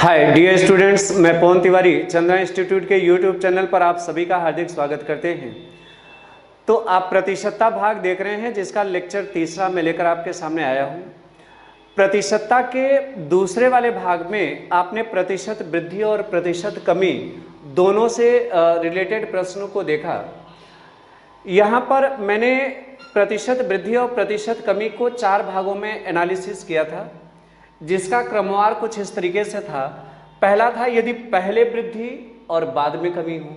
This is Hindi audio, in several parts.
हाय डियर स्टूडेंट्स, मैं पवन तिवारी चंद्रा इंस्टीट्यूट के यूट्यूब चैनल पर आप सभी का हार्दिक स्वागत करते हैं। तो आप प्रतिशतता भाग देख रहे हैं जिसका लेक्चर तीसरा मैं लेकर आपके सामने आया हूं। प्रतिशतता के दूसरे वाले भाग में आपने प्रतिशत वृद्धि और प्रतिशत कमी दोनों से रिलेटेड प्रश्नों को देखा। यहाँ पर मैंने प्रतिशत वृद्धि और प्रतिशत कमी को 4 भागों में एनालिसिस किया था, जिसका क्रमवार कुछ इस तरीके से था। पहला था यदि पहले वृद्धि और बाद में कमी हो,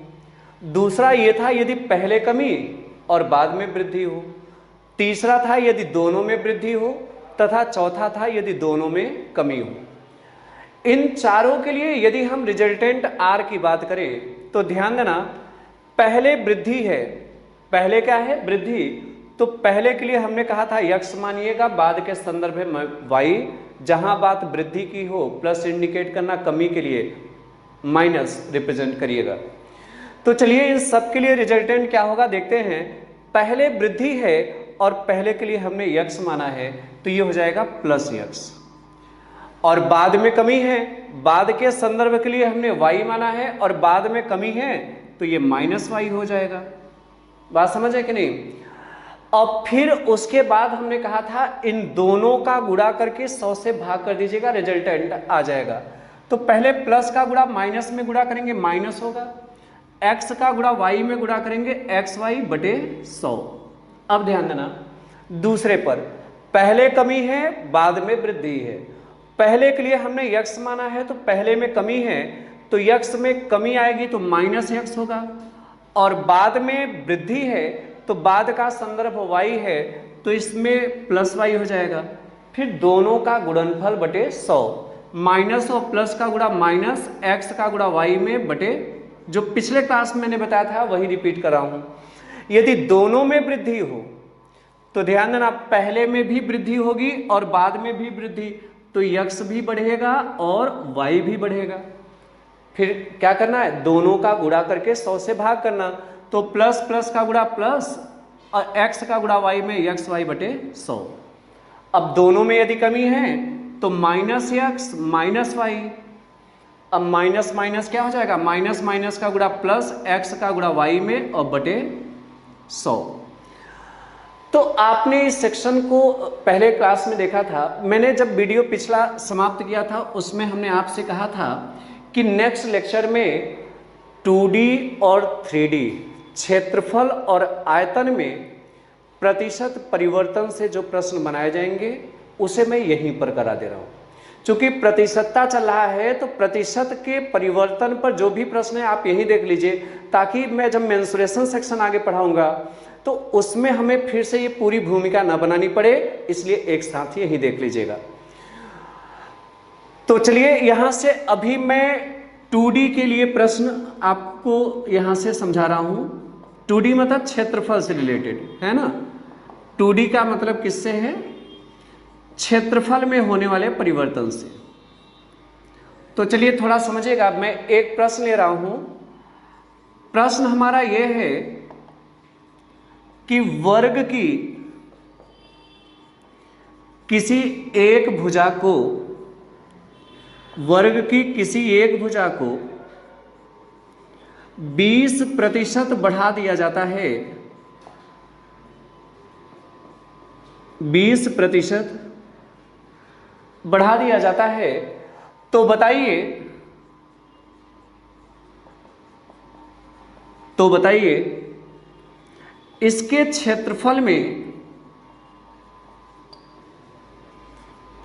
दूसरा ये था यदि पहले कमी और बाद में वृद्धि हो, तीसरा था यदि दोनों में वृद्धि हो, तथा चौथा था यदि दोनों में कमी हो। इन चारों के लिए यदि हम रिजल्टेंट आर की बात करें तो ध्यान देना, पहले वृद्धि है, पहले क्या है वृद्धि, तो पहले के लिए हमने कहा था यक्स मानिएगा, बाद के संदर्भ में वाई, जहां बात वृद्धि की हो प्लस इंडिकेट करना, कमी के लिए माइनस रिप्रेजेंट करिएगा। तो चलिए इन सब के लिए रिजल्टेंट क्या होगा देखते हैं। पहले वृद्धि है और पहले के लिए हमने यक्स माना है तो ये हो जाएगा प्लस यक्स, और बाद में कमी है, बाद के संदर्भ के लिए हमने वाई माना है और बाद में कमी है तो ये माइनस वाई हो जाएगा। बात समझ है कि नहीं? और फिर उसके बाद हमने कहा था इन दोनों का गुणा करके 100 से भाग कर दीजिएगा, रिजल्टेंट आ जाएगा। तो पहले प्लस का गुणा माइनस में गुणा करेंगे, माइनस होगा। एक्स का गुणा वाई में गुणा करेंगे, एक्स वाई बटे 100। अब ध्यान देना, दूसरे पर पहले कमी है बाद में वृद्धि है। पहले के लिए हमने यक्स माना है तो पहले में कमी है तो यक्स में कमी आएगी तो माइनस यक्स होगा, और बाद में वृद्धि है तो बाद का संदर्भ y है तो इसमें प्लस y हो जाएगा। फिर दोनों का गुणनफल बटे 100, माइनस और प्लस का गुणा माइनस, x का गुणा y में बटे, जो पिछले क्लास में मैंने बताया था वही रिपीट कर रहा हूं। यदि दोनों में वृद्धि हो तो ध्यान देना, पहले में भी वृद्धि होगी और बाद में भी वृद्धि, तो x भी बढ़ेगा और y भी बढ़ेगा। फिर क्या करना है, दोनों का गुणा करके 100 से भाग करना, तो प्लस प्लस का गुणा प्लस और x का गुणा y में एक्स वाई बटे 100। अब दोनों में यदि कमी है तो माइनस एक्स माइनस वाई, अब माइनस माइनस क्या हो जाएगा, माइनस माइनस का गुणा प्लस, x का गुणा y में और बटे 100। तो आपने इस सेक्शन को पहले क्लास में देखा था। मैंने जब वीडियो पिछला समाप्त किया था उसमें हमने आपसे कहा था कि नेक्स्ट लेक्चर में 2D और 3D क्षेत्रफल और आयतन में प्रतिशत परिवर्तन से जो प्रश्न बनाए जाएंगे उसे मैं यहीं पर करा दे रहा हूं। चूंकि प्रतिशतता चल रहा है तो प्रतिशत के परिवर्तन पर जो भी प्रश्न है आप यहीं देख लीजिए, ताकि मैं जब मेंसुरेशन सेक्शन आगे पढ़ाऊंगा तो उसमें हमें फिर से ये पूरी भूमिका न बनानी पड़े, इसलिए एक साथ ही यहीं देख लीजिएगा। तो चलिए यहां से अभी मैं 2D के लिए प्रश्न आपको यहां से समझा रहा हूं। 2D मतलब क्षेत्रफल से रिलेटेड है ना। 2D का मतलब किससे है, क्षेत्रफल में होने वाले परिवर्तन से। तो चलिए थोड़ा समझिएगा, मैं एक प्रश्न ले रहा हूं। प्रश्न हमारा यह है कि वर्ग की किसी एक भुजा को, वर्ग की किसी एक भुजा को 20% बढ़ा दिया जाता है, 20% बढ़ा दिया जाता है, तो बताइए इसके क्षेत्रफल में,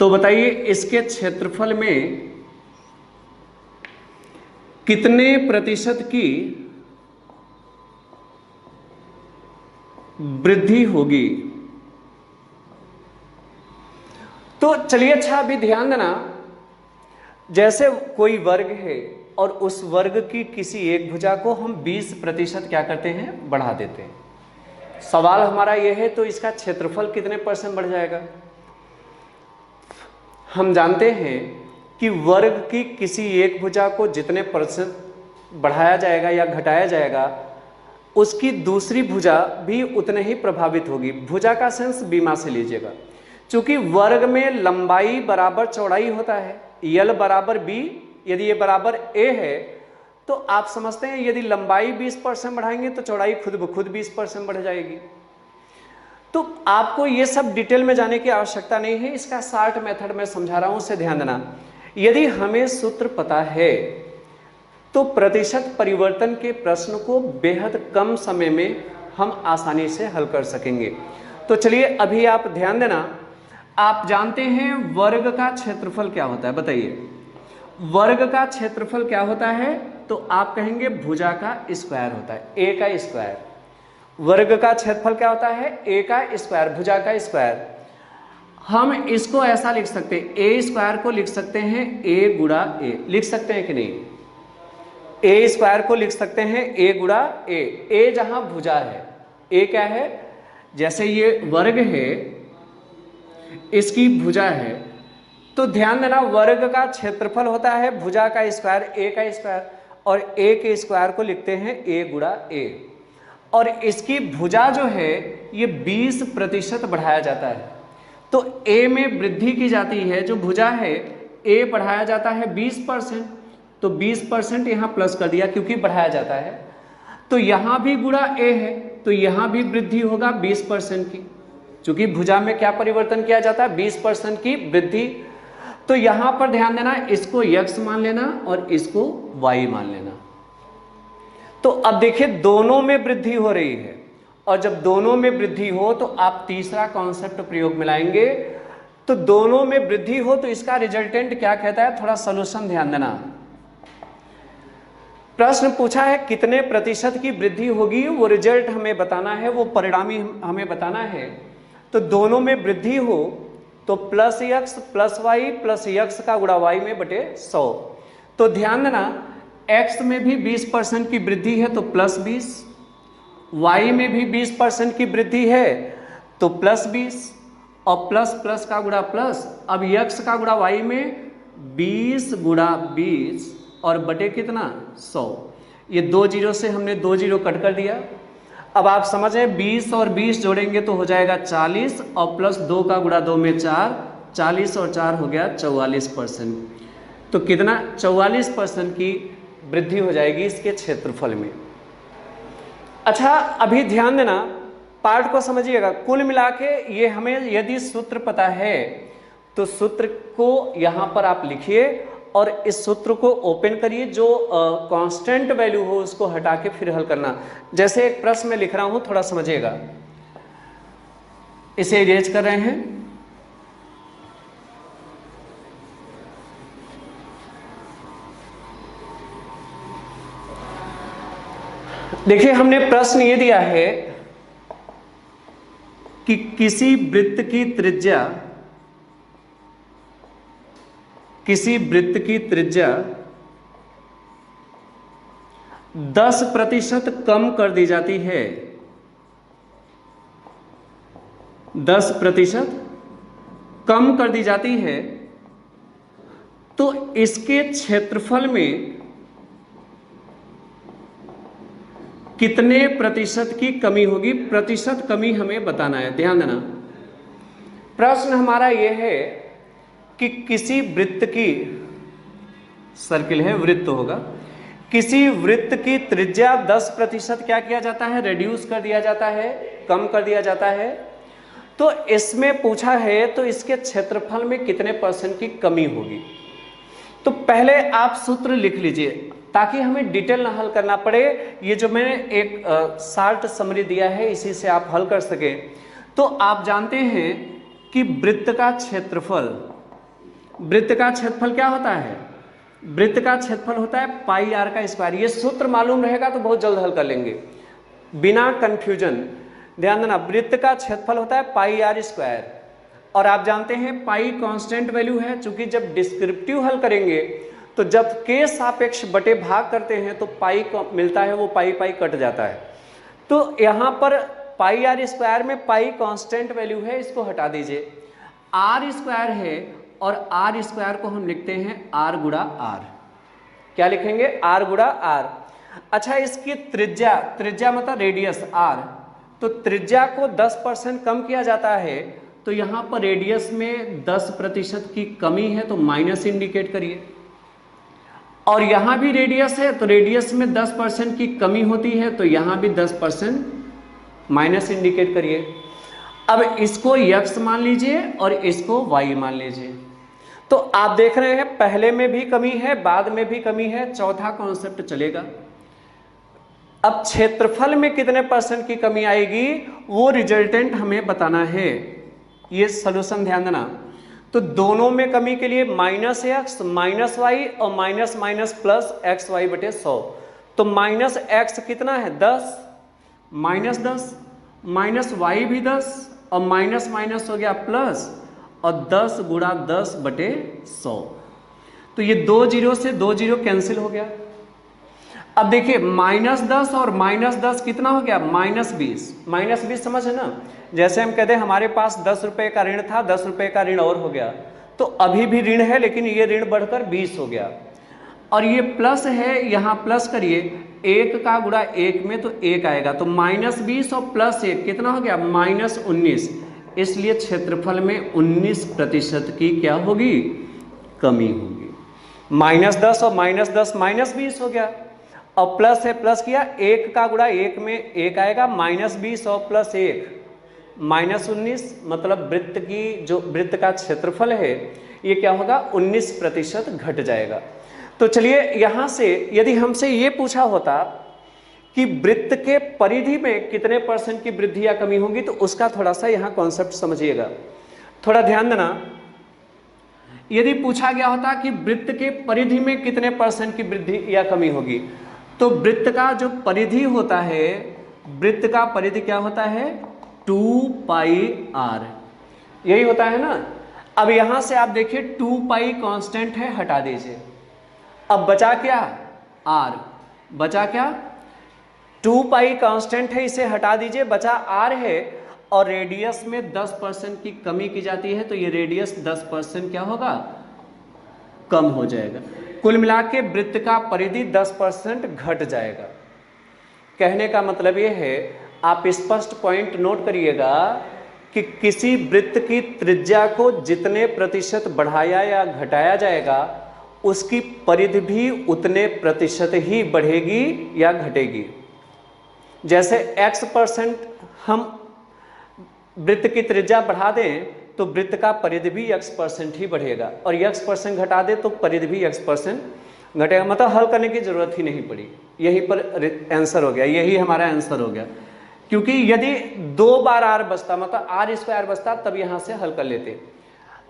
तो बताइए इसके क्षेत्रफल में कितने प्रतिशत की वृद्धि होगी। तो चलिए अच्छा अभी ध्यान देना, जैसे कोई वर्ग है और उस वर्ग की किसी एक भुजा को हम 20% क्या करते हैं, बढ़ा देते हैं। सवाल हमारा यह है तो इसका क्षेत्रफल कितने % बढ़ जाएगा। हम जानते हैं कि वर्ग की किसी एक भुजा को जितने % बढ़ाया जाएगा या घटाया जाएगा उसकी दूसरी भुजा भी उतने ही प्रभावित होगी। भुजा का सेंस बीमा से लीजिएगा, चूंकि वर्ग में लंबाई बराबर चौड़ाई होता है, यल बराबर बी यदि ये बराबर a है तो आप समझते हैं यदि लंबाई 20% बढ़ाएंगे तो चौड़ाई खुद ब खुद 20% बढ़ जाएगी। तो आपको ये सब डिटेल में जाने की आवश्यकता नहीं है, इसका शार्ट मेथड मैं समझा रहा हूं, उससे ध्यान देना। यदि हमें सूत्र पता है तो प्रतिशत परिवर्तन के प्रश्न को बेहद कम समय में हम आसानी से हल कर सकेंगे। तो चलिए अभी आप ध्यान देना। आप जानते हैं वर्ग का क्षेत्रफल क्या होता है, बताइए वर्ग का क्षेत्रफल क्या होता है? तो आप कहेंगे भुजा का स्क्वायर होता है, ए का स्क्वायर। वर्ग का क्षेत्रफल क्या होता है? ए का स्क्वायर, भुजा का स्क्वायर। हम इसको ऐसा लिख सकते हैं, ए स्क्वायर को लिख सकते हैं ए गुणा ए, लिख सकते हैं कि नहीं? ए स्क्वायर को लिख सकते हैं ए गुणा ए। ए जहां भुजा है, ए क्या है? जैसे ये वर्ग है, इसकी भुजा है, तो ध्यान देना वर्ग का क्षेत्रफल होता है भुजा का स्क्वायर, ए का स्क्वायर, और ए के स्क्वायर को लिखते हैं ए गुणा ए। और इसकी भुजा जो है ये 20% बढ़ाया जाता है, तो ए में वृद्धि की जाती है, जो भुजा है ए बढ़ाया जाता है 20%, तो 20% यहाँ प्लस कर दिया क्योंकि बढ़ाया जाता है। तो यहाँ भी गुणा ए है, तो यहाँ भी वृद्धि होगा 20% की, क्योंकि भुजा में क्या परिवर्तन किया जाता है? 20% की वृद्धि। तो यहाँ पर ध्यान देना, इसको x मान लेना और इसको y मान लेना। तो अब देखिए दोनों में वृद्धि हो रही है, और जब दोनों में वृद्धि हो तो आप तीसरा कॉन्सेप्ट प्रयोग में लाएंगे। तो दोनों में वृद्धि हो तो इसका रिजल्टेंट क्या कहता है? थोड़ा सॉल्यूशन ध्यान देना। प्रश्न पूछा है कितने प्रतिशत की वृद्धि होगी, वो रिजल्ट हमें बताना है, वो परिणामी हमें बताना है। तो दोनों में वृद्धि हो तो plus x plus y plus x का गुणा y में बटे 100। तो ध्यान देना x में भी 20% की वृद्धि है तो प्लस 20, y में भी 20% की वृद्धि है तो प्लस 20, और प्लस प्लस का गुणा प्लस। अब x का गुणा y में 20 गुणा 20 और बटे कितना? 100। ये 2 जीरो से हमने 2 जीरो कट कर दिया। अब आप समझें 20 और 20 जोड़ेंगे तो हो जाएगा 40, और प्लस 2 का गुणा 2 में 4, 40 और 4 हो गया 44%। तो कितना? 44% की वृद्धि हो जाएगी इसके क्षेत्रफल में। अच्छा अभी ध्यान देना, पार्ट को समझिएगा। कुल मिला के ये हमें यदि सूत्र पता है तो सूत्र को यहाँ पर आप लिखिए और इस सूत्र को ओपन करिए, जो कांस्टेंट वैल्यू हो उसको हटा के फिर हल करना। जैसे एक प्रश्न में लिख रहा हूं, थोड़ा समझिएगा। इसे इरेज कर रहे हैं। देखिए हमने प्रश्न ये दिया है कि किसी वृत्त की त्रिज्या 10% कम कर दी जाती है, 10% कम कर दी जाती है, तो इसके क्षेत्रफल में कितने प्रतिशत की कमी होगी? प्रतिशत कमी हमें बताना है, ध्यान देना। प्रश्न हमारा यह है कि किसी वृत्त की, सर्किल है वृत्त होगा, किसी वृत्त की त्रिज्या 10% क्या किया जाता है? रिड्यूस कर दिया जाता है, कम कर दिया जाता है। तो इसमें पूछा है तो इसके क्षेत्रफल में कितने % की कमी होगी। तो पहले आप सूत्र लिख लीजिए ताकि हमें डिटेल ना हल करना पड़े। ये जो मैंने एक शार्ट समरी दिया है इसी से आप हल कर सके। तो आप जानते हैं कि वृत्त का क्षेत्रफल क्या होता है? वृत्त का क्षेत्रफल होता है पाई आर का स्क्वायर। ये सूत्र मालूम रहेगा तो बहुत जल्द हल कर लेंगे बिना कंफ्यूजन। ध्यान देना, वृत्त का क्षेत्रफल होता है पाई आर स्क्वायर, और आप जानते हैं पाई कांस्टेंट वैल्यू है। चूंकि जब डिस्क्रिप्टिव हल करेंगे तो जब के सापेक्ष बटे भाग करते हैं तो पाई मिलता है, वो पाई पाई कट जाता है। तो यहाँ पर पाई आर स्क्वायर में पाई कांस्टेंट वैल्यू है, इसको हटा दीजिए। आर स्क्वायर है और आर स्क्वायर को हम लिखते हैं आर गुणा आर। क्या लिखेंगे? आर गुणा आर। अच्छा इसकी त्रिज्या मतलब रेडियस आर, तो त्रिज्या को 10% कम किया जाता है, तो यहाँ पर रेडियस में 10% की कमी है तो माइनस इंडिकेट करिए। और यहां भी रेडियस है, तो रेडियस में 10% की कमी होती है, तो यहां भी 10% माइनस इंडिकेट करिए। अब इसको x मान लीजिए और इसको y मान लीजिए। तो आप देख रहे हैं पहले में भी कमी है, बाद में भी कमी है, चौथा कॉन्सेप्ट चलेगा। अब क्षेत्रफल में कितने परसेंट की कमी आएगी वो रिजल्टेंट हमें बताना है। ये सॉल्यूशन ध्यान देना। तो दोनों में कमी के लिए -x -y और माइनस माइनस प्लस xy/100। तो -x कितना है 10, -10 -y भी 10 और माइनस माइनस हो गया प्लस, और 10 गुणा 10/100। तो ये 2 जीरो से 2 जीरो कैंसिल हो गया। अब देखिए -10 और -10 कितना हो गया -20। -20 समझ है ना, जैसे हम कहते हैं हमारे पास 10 रुपए का ऋण था, 10 रुपए का ऋण और हो गया, तो अभी भी ऋण है लेकिन ये ऋण बढ़कर 20 हो गया। और ये प्लस है, यहाँ प्लस करिए, 1 का गुणा 1 में तो 1 आएगा, तो -20 और +1 कितना हो गया -19। इसलिए क्षेत्रफल में 19% की क्या होगी कमी होगी। -10 और -10 -20 हो गया, और प्लस है, प्लस किया, 1 का गुणा 1 में 1 आएगा, -20 और +1 -19, मतलब वृत्त की जो वृत्त का क्षेत्रफल है ये क्या होगा 19% घट जाएगा। तो चलिए यहां से यदि हमसे ये पूछा होता कि वृत्त के परिधि में कितने % की वृद्धि या कमी होगी, तो उसका थोड़ा सा यहां कॉन्सेप्ट समझिएगा, थोड़ा ध्यान देना। यदि पूछा गया होता कि वृत्त के परिधि में कितने % की वृद्धि या कमी होगी, तो वृत्त का जो परिधि होता है, वृत्त का परिधि क्या होता है 2πr, यही होता है ना। अब यहां से आप देखिए 2π कांस्टेंट है, हटा दीजिए। अब बचा क्या r, बचा क्या 2π कांस्टेंट है, इसे हटा दीजिए, बचा r है, और रेडियस में 10% की कमी की जाती है, तो ये रेडियस 10% क्या होगा कम हो जाएगा। कुल मिला के वृत्त का परिधि 10% घट जाएगा। कहने का मतलब ये है, आप स्पष्ट पॉइंट नोट करिएगा कि किसी वृत्त की त्रिज्या को जितने प्रतिशत बढ़ाया या घटाया जाएगा उसकी परिधि भी उतने प्रतिशत ही बढ़ेगी या घटेगी। जैसे x% हम वृत्त की त्रिज्या बढ़ा दें तो वृत्त का परिधि भी x% ही बढ़ेगा, और x% घटा दे तो परिधि भी x% घटेगा। मतलब हल करने की जरूरत ही नहीं पड़ी, यहीं पर आंसर हो गया, यही हमारा आंसर हो गया। क्योंकि यदि 2 बार r बचता, मतलब r² बचता, तब यहां से हल कर लेते।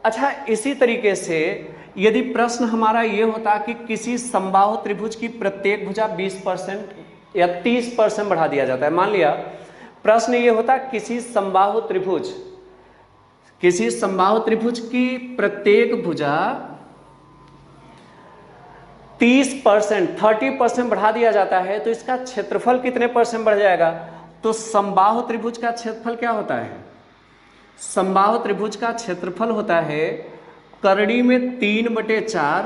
अच्छा, इसी तरीके से यदि प्रश्न हमारा ये होता कि किसी समबाहु त्रिभुज की प्रत्येक भुजा 20% या 30% बढ़ा दिया जाता है। मान लिया प्रश्न ये होता किसी समबाहु त्रिभुज की प्रत्येक भुजा 30% बढ़ा दिया जाता है, तो इसका क्षेत्रफल कितने % बढ़ जाएगा। तो समबाहु त्रिभुज का क्षेत्रफल क्या होता है, समबाहु त्रिभुज का क्षेत्रफल होता है करड़ी में 3/4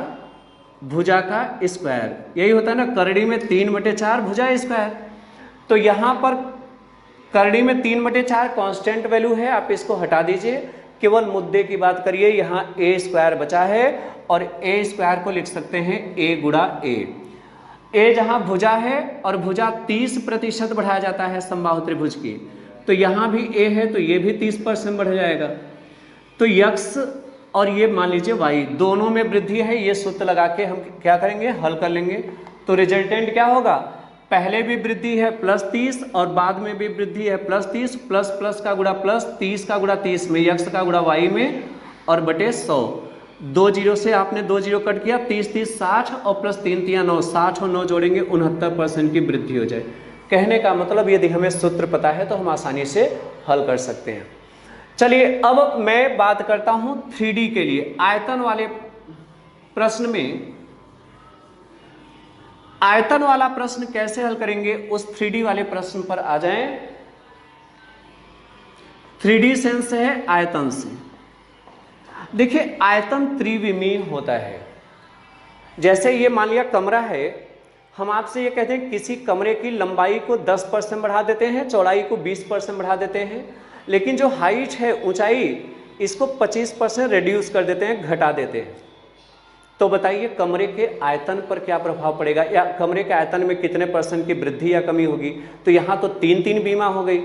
भुजा का स्क्वायर, यही होता है ना, करड़ी में 3/4 भुजा स्क्वायर। तो यहां पर करड़ी में 3/4 कांस्टेंट वैल्यू है, आप इसको हटा दीजिए, केवल मुद्दे की बात करिए। यहाँ a² बचा है और a² को लिख सकते हैं a गुणा a। a जहां भुजा है और भुजा 30% बढ़ाया जाता है समबाहु त्रिभुज की, तो यहाँ भी a है तो ये भी 30% बढ़ जाएगा। तो x और ये मान लीजिए y, दोनों में वृद्धि है, ये सूत्र लगा के हम क्या करेंगे हल कर लेंगे। तो रिजल्टेंट क्या होगा, पहले भी वृद्धि है +30 और बाद में भी वृद्धि है +30, प्लस प्लस का गुणा प्लस, 30 का गुणा 30 में, x का गुणा y में, और बटे 100। 2 जीरो से आपने 2 जीरो कट किया, 30 30 60 और प्लस 3 3 9, 60 और 9 जोड़ेंगे 69% की वृद्धि हो जाए। कहने का मतलब यदि हमें सूत्र पता है तो हम आसानी से हल कर सकते हैं। चलिए अब मैं बात करता हूं 3D के लिए। आयतन वाले प्रश्न में, आयतन वाला प्रश्न कैसे हल करेंगे, उस 3D वाले प्रश्न पर आ जाएं। 3D सेंस है आयतन से। देखिए आयतन त्रिविमीय होता है। जैसे ये मान लिया कमरा है, हम आपसे ये कहते हैं किसी कमरे की लंबाई को 10% बढ़ा देते हैं, चौड़ाई को 20% बढ़ा देते हैं, लेकिन जो हाइट है ऊंचाई, इसको 25% रिड्यूस कर देते हैं, घटा देते हैं। तो बताइए कमरे के आयतन पर क्या प्रभाव पड़ेगा, या कमरे के आयतन में कितने % की वृद्धि या कमी होगी। तो यहां तो 3 बीमा हो गई,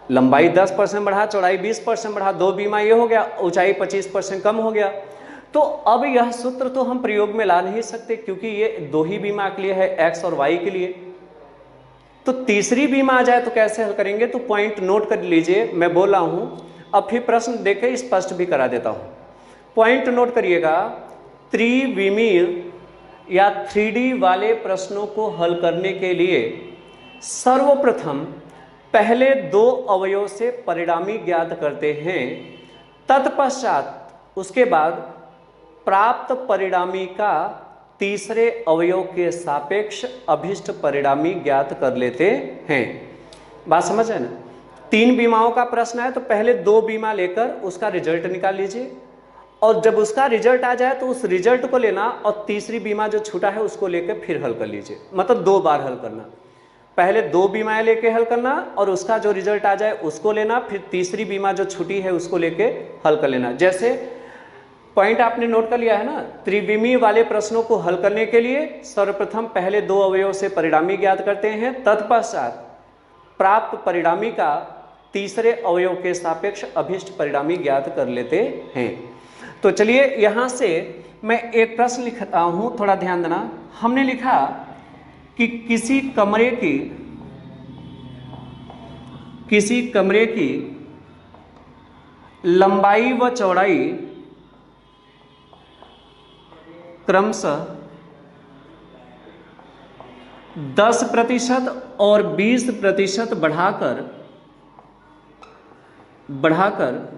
लंबाई 10% बढ़ा, चौड़ाई 20% बढ़ा, 2 बीमा ये हो गया, ऊंचाई 25% कम हो गया। तो अब यह सूत्र तो हम प्रयोग में ला नहीं सकते क्योंकि ये 2 ही बीमा के लिए है, x और y के लिए। तो तीसरी बीमा आ जाए तो कैसे हल करेंगे। तो पॉइंट नोट कर लीजिए, मैं बोल रहा हूं, अब फिर प्रश्न देकर स्पष्ट भी करा देता हूं। पॉइंट नोट करिएगा, त्रिविमीय या 3D वाले प्रश्नों को हल करने के लिए सर्वप्रथम पहले 2 अवयव से परिणामी ज्ञात करते हैं, तत्पश्चात उसके बाद प्राप्त परिणामी का तीसरे अवयव के सापेक्ष अभिष्ट परिणामी ज्ञात कर लेते हैं। बात समझ है ना। 3 बीमाओं का प्रश्न है तो पहले 2 बीमा लेकर उसका रिजल्ट निकाल लीजिए, और जब उसका रिजल्ट आ जाए तो उस रिजल्ट को लेना और तीसरी बीमा जो छूटा है उसको लेकर फिर हल कर लीजिए। मतलब 2 बार हल करना, पहले 2 बीमाएं लेके हल करना और उसका जो रिजल्ट आ जाए उसको लेना, फिर तीसरी बीमा जो छुटी है उसको लेके हल कर लेना। जैसे पॉइंट आपने नोट कर लिया है ना, त्रिविमीय वाले प्रश्नों को हल करने के लिए सर्वप्रथम पहले 2 अवयव से परिणामी ज्ञात करते हैं, तत्पश्चात प्राप्त परिणामी का तीसरे अवयव के सापेक्ष अभिष्ट परिणामी ज्ञात कर लेते हैं। तो चलिए यहां से मैं एक प्रश्न लिखता हूं, थोड़ा ध्यान देना। हमने लिखा कि किसी कमरे की लंबाई व चौड़ाई क्रमशः 10% और 20% बढ़ाकर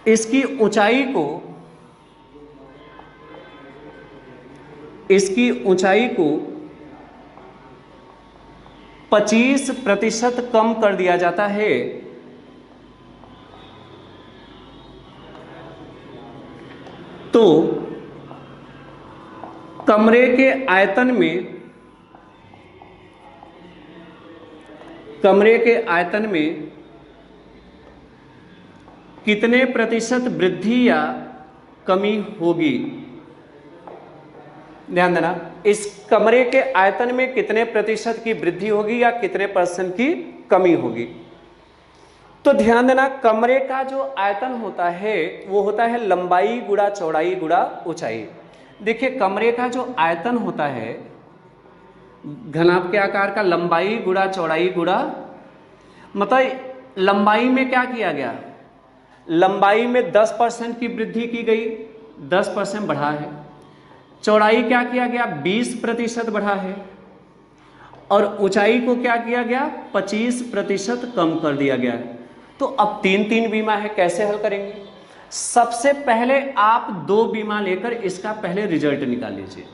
इसकी ऊंचाई को 25% कम कर दिया जाता है, तो कमरे के आयतन में कितने प्रतिशत वृद्धि या कमी होगी। ध्यान देना, इस कमरे के आयतन में कितने प्रतिशत की वृद्धि होगी या कितने % की कमी होगी। तो ध्यान देना, कमरे का जो आयतन होता है वो होता है लंबाई गुणा चौड़ाई गुणा ऊंचाई। देखिए कमरे का जो आयतन होता है घनाभ के आकार का, लंबाई गुणा चौड़ाई गुणा, मतलब लंबाई में क्या किया गया, लंबाई में 10% की वृद्धि की गई, 10% बढ़ा है। चौड़ाई क्या किया गया, 20% बढ़ा है, और ऊंचाई को क्या किया गया, 25% कम कर दिया गया है। तो अब 3 बीमा है, कैसे हल करेंगे। सबसे पहले आप 2 बीमा लेकर इसका पहले रिजल्ट निकाल लीजिए,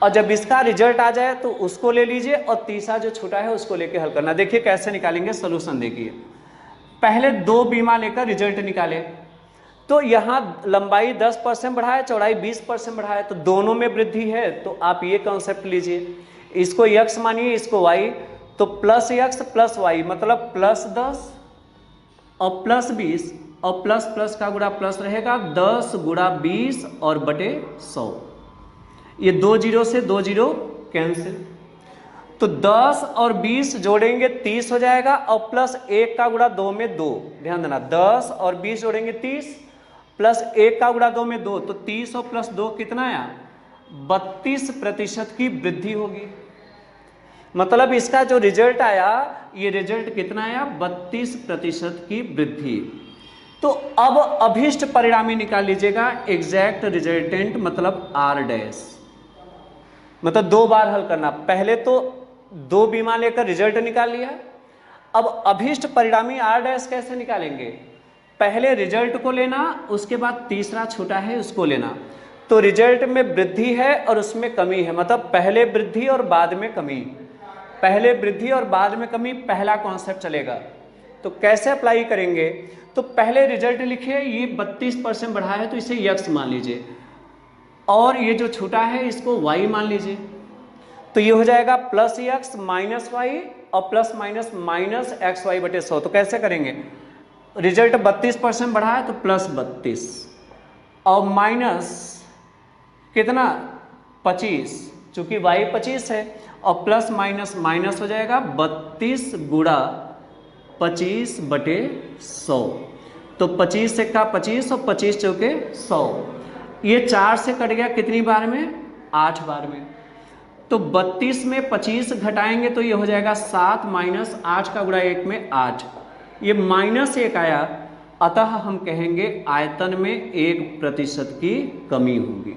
और जब इसका रिजल्ट आ जाए तो उसको ले लीजिए और तीसरा जो छूटा है उसको लेकर हल करना। देखिए कैसे निकालेंगे, सोल्यूशन देखिए। पहले 2 बीमा लेकर रिजल्ट निकाले, तो यहाँ लंबाई 10% बढ़ा है, चौड़ाई 20% बढ़ा है, तो दोनों में वृद्धि है। तो आप ये कॉन्सेप्ट लीजिए, इसको x मानिए, इसको y, तो +x + y मतलब +10 और +20, और प्लस का गुणा प्लस रहेगा, 10 × 20 और बटे 100। ये 2 0 से 2 0 कैंसिल, तो 10 और 20 जोड़ेंगे 30 हो जाएगा, और +1 का गुणा 2 में 2। ध्यान देना, 10 और 20 जोड़ेंगे 30, +1 का गुणा 2 में 2, तो 30 और +2 कितना आया, 32% की वृद्धि होगी। मतलब इसका जो रिजल्ट आया, ये रिजल्ट कितना आया, 32% की वृद्धि। तो अब अभिष्ट परिणामी निकाल लीजिएगा, एग्जैक्ट रिजल्टेंट मतलब R', मतलब 2 बार हल करना। पहले तो 2 बीमा लेकर रिजल्ट निकाल लिया, अब अभिष्ट परिणामी R' कैसे निकालेंगे, पहले रिजल्ट को लेना, उसके बाद तीसरा छोटा है उसको लेना। तो रिजल्ट में वृद्धि है और उसमें कमी है, मतलब पहले वृद्धि और बाद में कमी, पहले वृद्धि और बाद में कमी, पहला कॉन्सेप्ट चलेगा। तो कैसे अप्लाई करेंगे, तो पहले रिजल्ट लिखिए, ये 32% बढ़ा है तो इसे x मान लीजिए, और ये जो छूटा है इसको y मान लीजिए। तो ये हो जाएगा +x - y और ± -xy/100। तो कैसे करेंगे, रिजल्ट 32% बढ़ा है तो +32, और माइनस कितना 25, चूंकि y 25 है, और प्लस माइनस माइनस हो जाएगा 32 गुणा 25/100। तो 25 से का 25 और 25 चौके 100, ये 4 से कट गया कितनी बार में, 8 बार में। तो 32 में 25 घटाएंगे तो ये हो जाएगा 7 माइनस 8 का गुणा 1 में 8, ये -1 आया, अतः हम कहेंगे आयतन में 1% की कमी होगी।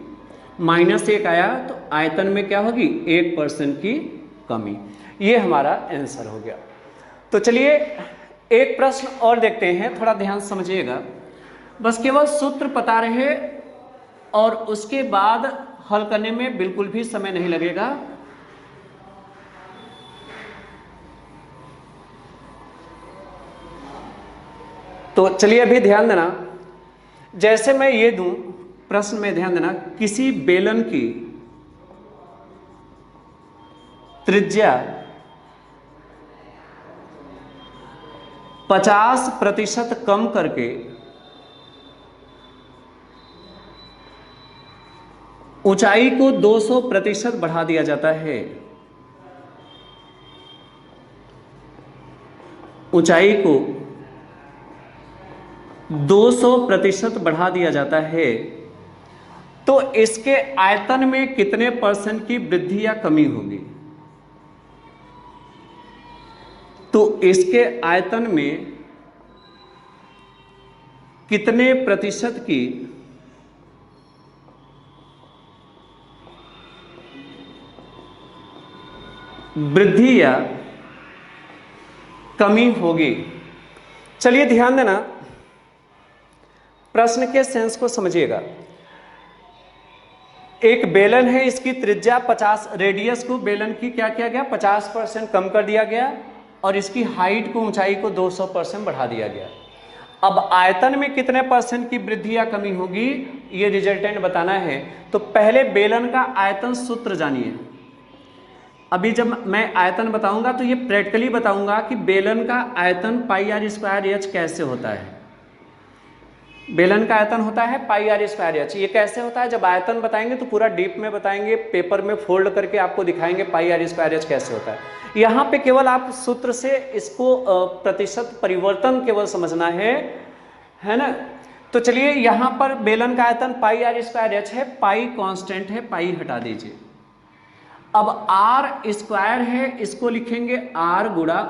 -1 आया तो आयतन में क्या होगी, 1% की कमी। ये हमारा आंसर हो गया। तो चलिए एक प्रश्न और देखते हैं, थोड़ा ध्यान समझिएगा, बस केवल सूत्र पता रहे और उसके बाद हल करने में बिल्कुल भी समय नहीं लगेगा। तो चलिए अभी ध्यान देना, जैसे मैं ये दूं प्रश्न में, ध्यान देना, किसी बेलन की त्रिज्या 50% कम करके ऊंचाई को 200% बढ़ा दिया जाता है। ऊंचाई को 200% बढ़ा दिया जाता है, तो इसके आयतन में कितने % की वृद्धि या कमी होगी। तो इसके आयतन में कितने प्रतिशत की वृद्धि या कमी होगी। चलिए ध्यान देना, प्रश्न के सेंस को समझिएगा। एक बेलन है, इसकी त्रिज्या 50, रेडियस को बेलन की क्या किया गया, 50% कम कर दिया गया, और इसकी हाइट को, ऊंचाई को 200% बढ़ा दिया गया। अब आयतन में कितने % की वृद्धि या कमी होगी, ये रिजल्टेंट बताना है। तो पहले बेलन का आयतन सूत्र जानिए। अभी जब मैं आयतन बताऊंगा तो ये प्रैक्टिकली बताऊंगा कि बेलन का आयतन πr² h कैसे होता है। बेलन का आयतन होता है πr² h। ये कैसे होता है, जब आयतन बताएंगे तो पूरा डीप में बताएंगे, पेपर में फोल्ड करके आपको दिखाएंगे πr² h कैसे होता है। यहाँ पे केवल आप सूत्र से इसको प्रतिशत परिवर्तन केवल समझना है ना। तो चलिए यहाँ पर बेलन का आयतन πr² h है, पाई कांस्टेंट है, पाई हटा दीजिए। अब r² है, इसको लिखेंगे r गुणा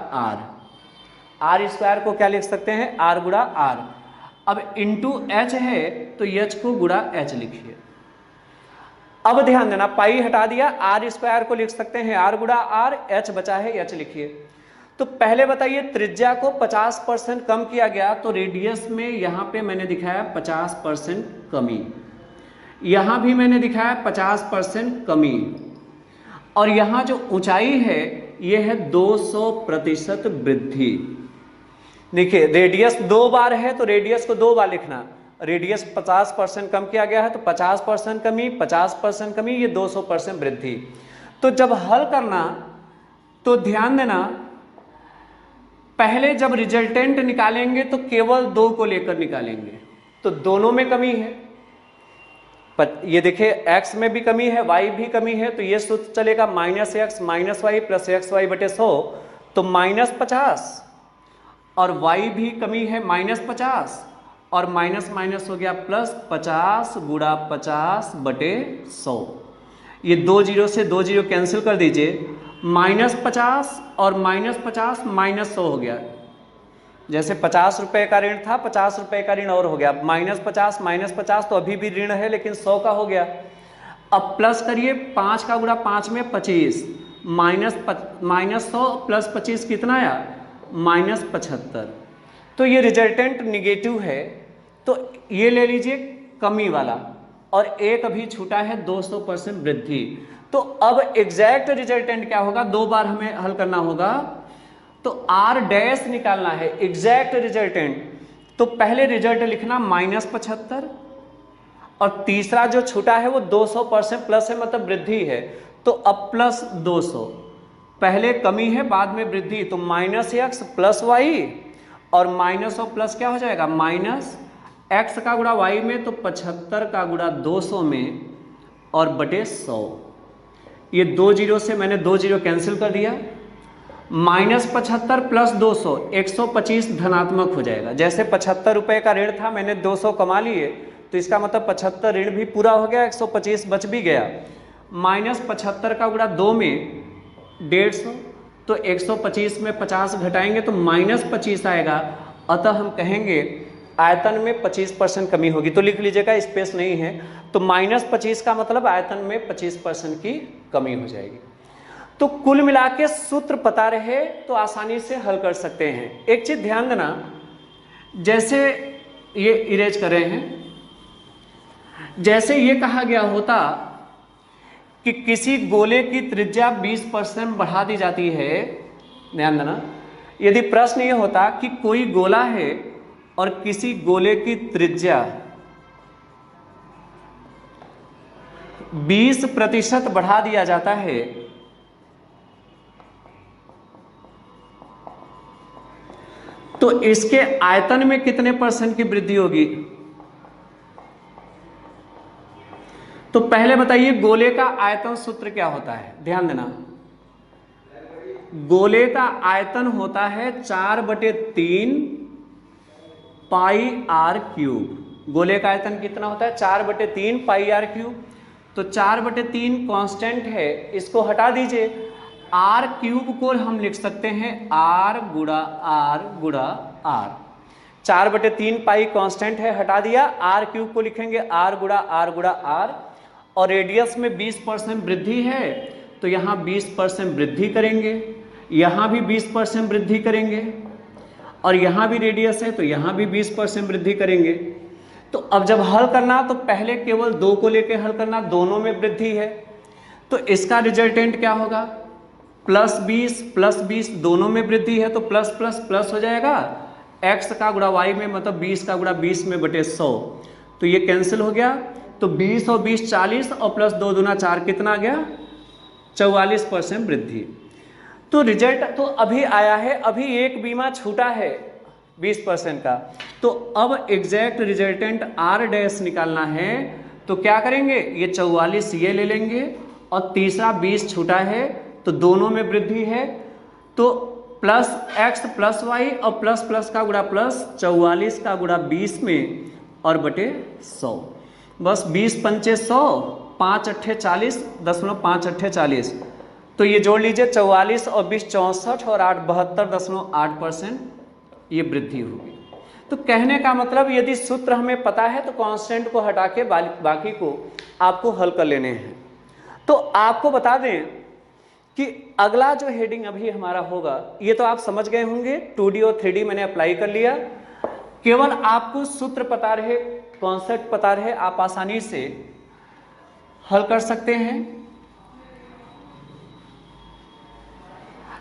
r² को क्या लिख सकते हैं, r गुणा r। अब इंटू h है तो h को गुणा h लिखिए। अब ध्यान देना, पाई हटा दिया, r² को लिख सकते हैं r गुणा r, h बचा है h लिखिए। तो पहले बताइए, त्रिज्या को 50% कम किया गया, तो रेडियस में यहां पे मैंने दिखाया 50% कमी, यहां भी मैंने दिखाया 50% कमी, और यहां जो ऊंचाई है यह है 200% वृद्धि। देखिए रेडियस 2 बार है तो रेडियस को 2 बार लिखना, रेडियस 50% कम किया गया है तो 50% कमी, 50% कमी, ये 200% वृद्धि। तो जब हल करना तो ध्यान देना, पहले जब रिजल्टेंट निकालेंगे तो केवल 2 को लेकर निकालेंगे, तो दोनों में कमी है। ये देखिए x में भी कमी है, y भी कमी है, तो ये सूत्र चलेगा -x - y + xy/100, तो -50, और y भी कमी है -50, और माइनस माइनस हो गया +50 गुणा 50/100। ये 2 जीरो से 2 जीरो कैंसिल कर दीजिए, -50 और -50 -100 हो गया। जैसे 50 रुपये का ऋण था, 50 रुपये का ऋण और हो गया, -50 -50 तो अभी भी ऋण है लेकिन 100 का हो गया। अब प्लस करिए, 5 का गुणा 5 में 25, -100 + 25 कितना आया, -75। तो ये रिजल्टेंट निगेटिव है, तो ये ले लीजिए कमी वाला, और एक अभी छूटा है 200% वृद्धि। तो अब एग्जैक्ट रिजल्टेंट क्या होगा, 2 बार हमें हल करना होगा, तो r' निकालना है एग्जैक्ट रिजल्टेंट। तो पहले रिजल्ट लिखना -75, और तीसरा जो छूटा है वो 200% प्लस है, मतलब वृद्धि है, तो अब +200। पहले कमी है बाद में वृद्धि, तो -x + y, और -100 प्लस क्या हो जाएगा x का गुणा y में तो 75 का गुणा 200 में और बटे 100। ये 2 जीरो से मैंने 2 जीरो कैंसिल कर दिया। -75 प्लस 200 125 धनात्मक हो जाएगा। जैसे 75 रुपये का ऋण था, मैंने 200 कमा लिए, तो इसका मतलब 75 ऋण भी पूरा हो गया, 125 बच भी गया। -75 का गुणा 2 में 150, तो 125 में 50 घटाएंगे तो -25 आएगा। अतः हम कहेंगे आयतन में 25% कमी होगी। तो लिख लीजिएगा, स्पेस नहीं है, तो -25 का मतलब आयतन में 25% की कमी हो जाएगी। तो कुल मिला के सूत्र पता रहे तो आसानी से हल कर सकते हैं। एक चीज ध्यान देना, जैसे ये इरेज कर रहे हैं, जैसे ये कहा गया होता कि किसी गोले की त्रिज्या 20% बढ़ा दी जाती है, ध्यान देना, यदि प्रश्न ये होता कि कोई गोला है और किसी गोले की त्रिज्या 20% बढ़ा दिया जाता है, तो इसके आयतन में कितने % की वृद्धि होगी? तो पहले बताइए गोले का आयतन सूत्र क्या होता है? ध्यान देना, गोले का आयतन होता है 4/3 पाई आर क्यूब। गोले का आयतन कितना होता है? 4/3 पाई आर क्यूब। तो 4/3 कांस्टेंट है, इसको हटा दीजिए। आर क्यूब को हम लिख सकते हैं आर गुणा आर गुणा आर। 4/3 पाई कांस्टेंट है, हटा दिया। आर क्यूब को लिखेंगे आर गुणा आर गुणा आर। और रेडियस में 20% वृद्धि है, तो यहाँ 20% वृद्धि करेंगे, यहाँ भी 20% वृद्धि करेंगे, और यहाँ भी रेडियस है तो यहाँ भी 20% वृद्धि करेंगे। तो अब जब हल करना तो पहले केवल 2 को लेके हल करना, दोनों में वृद्धि है, तो इसका रिजल्टेंट क्या होगा? +20 +20 दोनों में वृद्धि है तो प्लस प्लस प्लस हो जाएगा। x का गुणा y में मतलब 20 का गुणा 20 में बटे 100, तो ये कैंसिल हो गया। तो 20 और 20 40 और प्लस 2 दूना 4, कितना आ गया? 44% वृद्धि। तो रिजल्ट तो अभी आया है, अभी एक बीमा छूटा है 20% का। तो अब एग्जैक्ट रिजल्टेंट R डैश निकालना है, तो क्या करेंगे? ये 44 ये ले लेंगे और तीसरा 20 छूटा है, तो दोनों में वृद्धि है, तो +x + y और प्लस प्लस का गुणा प्लस 44 का गुणा 20 में और बटे 100। बस 20 पंचे 100, 5 अट्ठे 40, 0.5 अट्ठे 40। तो ये जोड़ लीजिए, 44 और 20 64 और 8 72.8% ये वृद्धि होगी। तो कहने का मतलब यदि सूत्र हमें पता है तो कांस्टेंट को हटा के बाकी को आपको हल कर लेने हैं। तो आपको बता दें कि अगला जो हेडिंग अभी हमारा होगा, ये तो आप समझ गए होंगे, 2D और 3D मैंने अप्लाई कर लिया। केवल आपको सूत्र पता रहे, कॉन्सेप्ट पता रहे, आप आसानी से हल कर सकते हैं।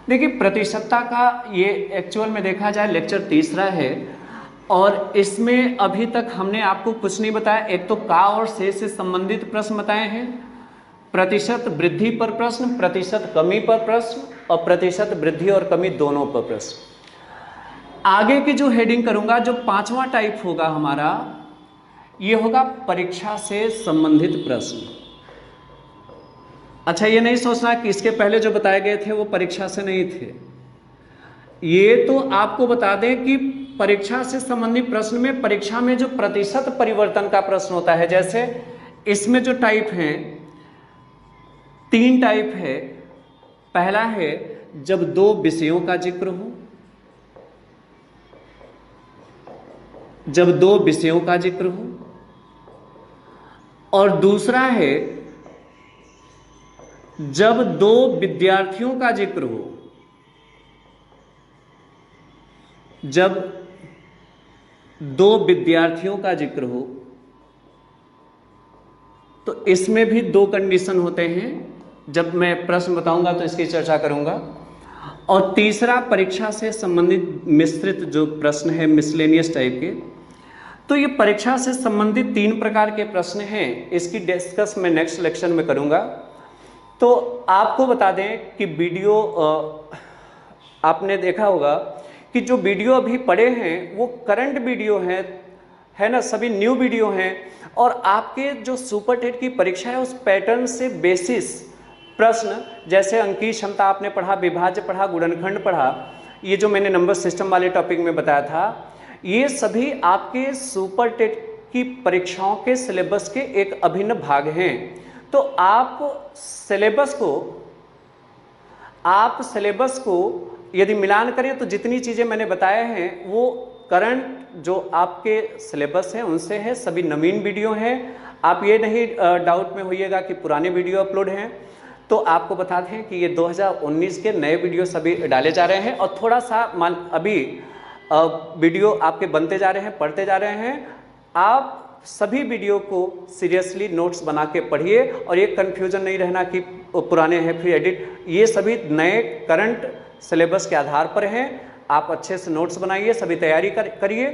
देखिए, प्रतिशतता का ये एक्चुअल में देखा जाए लेक्चर तीसरा है, और इसमें अभी तक हमने आपको कुछ नहीं बताया। एक तो का और से संबंधित प्रश्न बताए हैं, प्रतिशत वृद्धि पर प्रश्न, प्रतिशत कमी पर प्रश्न, और प्रतिशत वृद्धि और कमी दोनों पर प्रश्न। आगे की जो हेडिंग करूंगा, जो 5वां टाइप होगा हमारा, ये होगा परीक्षा से संबंधित प्रश्न। अच्छा, ये नहीं सोचना कि इसके पहले जो बताए गए थे वो परीक्षा से नहीं थे। ये तो आपको बता दें कि परीक्षा से संबंधित प्रश्न में, परीक्षा में जो प्रतिशत परिवर्तन का प्रश्न होता है, जैसे इसमें जो टाइप हैं, 3 टाइप है। पहला है जब 2 विषयों का जिक्र हो, जब 2 विषयों का जिक्र हो, और दूसरा है जब 2 विद्यार्थियों का जिक्र हो, जब 2 विद्यार्थियों का जिक्र हो। तो इसमें भी 2 कंडीशन होते हैं, जब मैं प्रश्न बताऊंगा तो इसकी चर्चा करूंगा। और तीसरा परीक्षा से संबंधित मिश्रित जो प्रश्न है, मिसलेनियस टाइप के। तो ये परीक्षा से संबंधित 3 प्रकार के प्रश्न हैं, इसकी डिस्कस मैं नेक्स्ट लेक्चर में करूंगा। तो आपको बता दें कि वीडियो आपने देखा होगा कि जो वीडियो अभी पड़े हैं वो करंट वीडियो हैं, है ना, सभी न्यू वीडियो हैं। और आपके जो सुपर टेट की परीक्षा है उस पैटर्न से बेसिस प्रश्न, जैसे अंकीय क्षमता आपने पढ़ा, विभाज्य पढ़ा, गुणनखंड पढ़ा, ये जो मैंने नंबर सिस्टम वाले टॉपिक में बताया था, ये सभी आपके सुपर टेट की परीक्षाओं के सिलेबस के एक अभिन्न भाग हैं। तो आप सिलेबस को यदि मिलान करें तो जितनी चीज़ें मैंने बताए हैं वो करंट जो आपके सिलेबस हैं उनसे है, सभी नवीन वीडियो हैं। आप ये नहीं डाउट में होइएगा कि पुराने वीडियो अपलोड हैं। तो आपको बता दें कि ये 2019 के नए वीडियो सभी डाले जा रहे हैं और थोड़ा सा अभी वीडियो आपके बनते जा रहे हैं, पढ़ते जा रहे हैं। आप सभी वीडियो को सीरियसली नोट्स बना के पढ़िए और ये कन्फ्यूजन नहीं रहना कि पुराने हैं फिर एडिट, ये सभी नए करंट सिलेबस के आधार पर हैं। आप अच्छे से नोट्स बनाइए, सभी तैयारी करिए।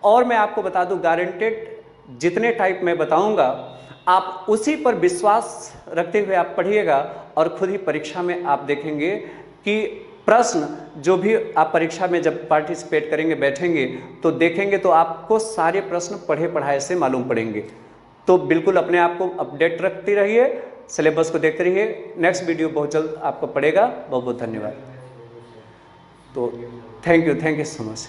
और मैं आपको बता दूं, गारंटेड जितने टाइप मैं बताऊंगा आप उसी पर विश्वास रखते हुए आप पढ़िएगा और खुद ही परीक्षा में आप देखेंगे कि प्रश्न जो भी आप परीक्षा में जब पार्टिसिपेट करेंगे, बैठेंगे तो देखेंगे तो आपको सारे प्रश्न पढ़े पढ़ाए से मालूम पड़ेंगे। तो बिल्कुल अपने आप को अपडेट रखते रहिए, सिलेबस को देखते रहिए। नेक्स्ट वीडियो बहुत जल्द आपको पड़ेगा। बहुत बहुत धन्यवाद। तो थैंक यू सो मच।